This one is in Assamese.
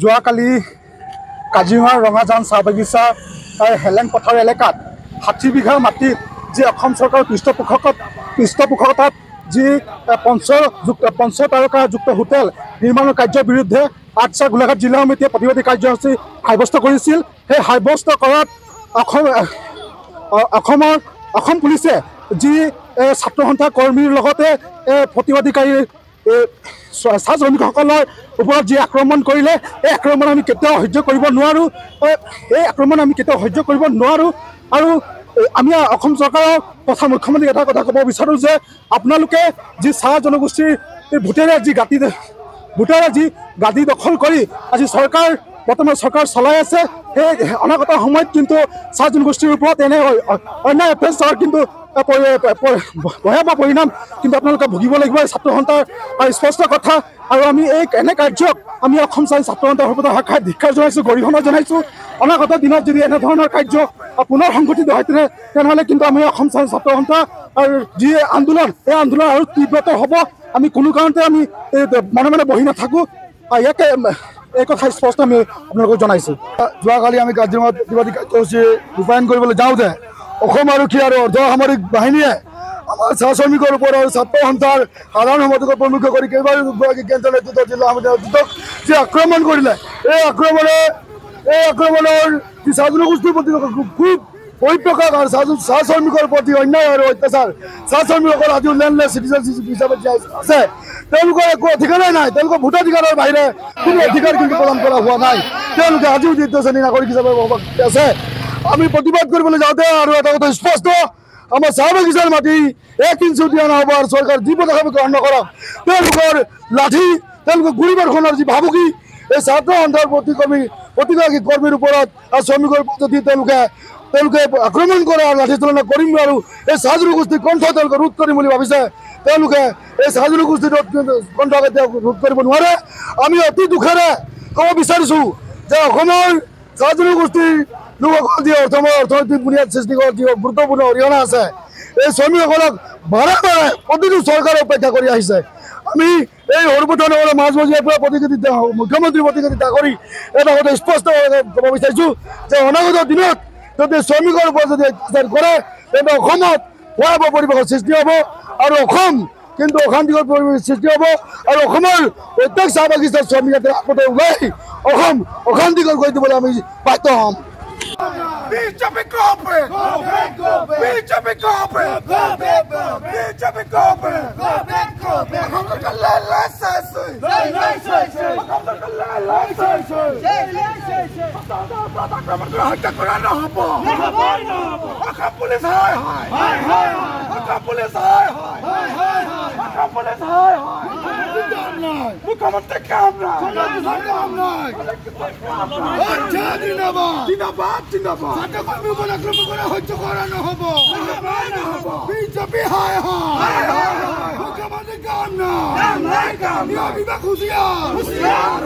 যোৱাকালি কাজিৰঙাৰ ৰঙাজান চাহ বাগিচা হেলেং পথাৰ এলেকাত 60 বিঘা মাটিত যি অসম চৰকাৰৰ পৃষ্ঠপোষকতাত যি পঞ্চতাৰকাযুক্ত হোটেল নিৰ্মাণৰ কাৰ্যৰ বিৰুদ্ধে আটছা গোলাঘাট জিলা সমিতিয়ে প্ৰতিবাদী কাৰ্যসূচী সাব্যস্ত কৰিছিল। সেই সাব্যস্ত কৰাত অসম পুলিচে যি ছাত্ৰ সন্থা কৰ্মীৰ লগতে প্ৰতিবাদীকাৰী চাহ শ্ৰমিকসকলৰ ওপৰত যি আক্ৰমণ কৰিলে, এই আক্ৰমণ আমি কেতিয়াও সহ্য কৰিব নোৱাৰোঁ। আৰু আমি অসম চৰকাৰৰ তথা মুখ্যমন্ত্ৰীক এটা কথা ক'ব বিচাৰোঁ যে আপোনালোকে যি চাহ জনগোষ্ঠীৰ ভোটেৰে যি গাদী দখল কৰি আজি বৰ্তমান চৰকাৰ চলাই আছে, সেই অনাগত সময়ত কিন্তু চাহ জনগোষ্ঠীৰ ওপৰত এনে অন্যায় অত্যাচাৰ কিন্তু ভয়াৱহ পৰিণাম কিন্তু আপোনালোকে ভুগিব লাগিব। ছাত্ৰ সন্থাৰ স্পষ্ট কথা। আৰু আমি এনে কাৰ্যক আমি অসম ছাত্ৰ সন্থাৰ সৰ্বদা শাখাত ধিক্কাৰ জনাইছোঁ, গৰিহণা জনাইছোঁ। অনাগত দিনত যদি এনেধৰণৰ কাৰ্য পুনৰ সংঘটিত হয় তেনেহ'লে কিন্তু আমি অসম ছাত্ৰ সন্থা আৰু যি আন্দোলন, এই আন্দোলন আৰু তীব্ৰতৰ হ'ব। আমি কোনো কাৰণতে আমি মনে বহি নাথাকোঁ। ইয়াকে এই কথা স্পষ্ট আমি আপোনালোকক জনাইছোঁ। যোৱাকালি আমি কাজিৰঙাত প্ৰতিবাদী কাৰ্যসূচী ৰূপায়ণ কৰিবলৈ যাওঁতে অসম আৰক্ষী আৰু অৰ্ধ সামৰিক বাহিনীয়ে আমাৰ চাহ শ্ৰমিকৰ ওপৰত আৰু ছাত্ৰ সন্থাৰ সাধাৰণ সম্পাদকক প্ৰমুখ কৰি কেইবাগৰাকী কেন্দ্ৰীয় নেতৃত্ব জিলা সমিতিৰ নেতৃত্বক যি আক্ৰমণ কৰিলে, এই আক্ৰমণৰ যি চাহ জনগোষ্ঠীৰ প্ৰতি খুব পৰিপ্ৰকাশ আৰু চাহ শ্ৰমিকৰ প্ৰতি অন্যায় আৰু অত্যাচাৰ। চাহ শ্ৰমিকসকল আজিও লেণ্ডলেছ চিটিজেনশ্বিপ হিচাপে আছে। তেওঁলোকৰ একো অধিকাৰেই নাই। তেওঁলোকৰ ভোটাধিকাৰৰ বাহিৰে কোনো অধিকাৰ কিন্তু প্ৰদান কৰা হোৱা নাই। তেওঁলোকে আজিও দ্বিতীয় শ্ৰেণীৰ নাগৰিক হিচাপে আছে। আমি প্ৰতিবাদ কৰিবলৈ যাওঁতে আৰু এটা কথা স্পষ্ট, আমাৰ চাহ বাগিচাৰ মাটি 1 ইঞ্চিও দিয়া নহ'ব। আৰু চৰকাৰ যি পদক্ষেপ গ্ৰহণ নকৰক, তেওঁলোকৰ লাঠি, তেওঁলোকৰ গুলীবৰ্ষণৰ যি ভাবুকি এই ছাত্ৰ সন্থাৰ প্ৰতিগৰাকী কৰ্মীৰ ওপৰত আৰু শ্ৰমিকৰ যদি তেওঁলোকে আক্ৰমণ কৰে আৰু লাঠি চালনা কৰিম আৰু এই চাহ জনগোষ্ঠীৰ কণ্ঠ তেওঁলোকে ৰোধ কৰিম বুলি ভাবিছে, তেওঁলোকে এই চাহ জনগোষ্ঠীৰ কণ্ঠ কেতিয়াও ৰোধ কৰিব নোৱাৰে। আমি অতি দুখেৰে ক'ব বিচাৰিছোঁ যে অসমৰ চাহ জনগোষ্ঠীৰ লোকসকল যি অৰ্থনৈতিক বুনিয়াদ সৃষ্টি কৰাত যি গুৰুত্বপূৰ্ণ অৰিহণা আছে, এই শ্ৰমিকসকলক বাৰে প্ৰতিটো চৰকাৰে উপেক্ষা কৰি আহিছে। আমি এই সৰ্বসাধাৰণৰ মাজমজিয়াৰ পৰা মুখ্যমন্ত্ৰীৰ প্ৰতিনিধিত্ব কৰি এটা কথা স্পষ্ট ক'ব বিচাৰিছোঁ যে অনাগত দিনত যদি শ্ৰমিকৰ ওপৰত যদি অত্যাচাৰ কৰে তেন্তে অসমত ভয়াৱহ পৰিৱেশৰ সৃষ্টি হ'ব আৰু অসম কিন্তু অশান্তিকৰ পৰিৱেশৰ সৃষ্টি হ'ব। আৰু অসমৰ প্ৰত্যেক চাহ বাগিচাৰ শ্ৰমিক আপতে ওলাই অসম অশান্তিকৰ কৰি দিবলৈ আমি বাধ্য হ'ম। BJP corporate! BJP corporate! BJP corporate! হত্যা করা নহব। পুলিশ হয় মুখ্যমন্ত্রী কাম নাই। হত্যা করা নহব। বিজেপি হয় মুখ্যমন্ত্রী কাম নাই। বিভাগ হুঁশিয়ার।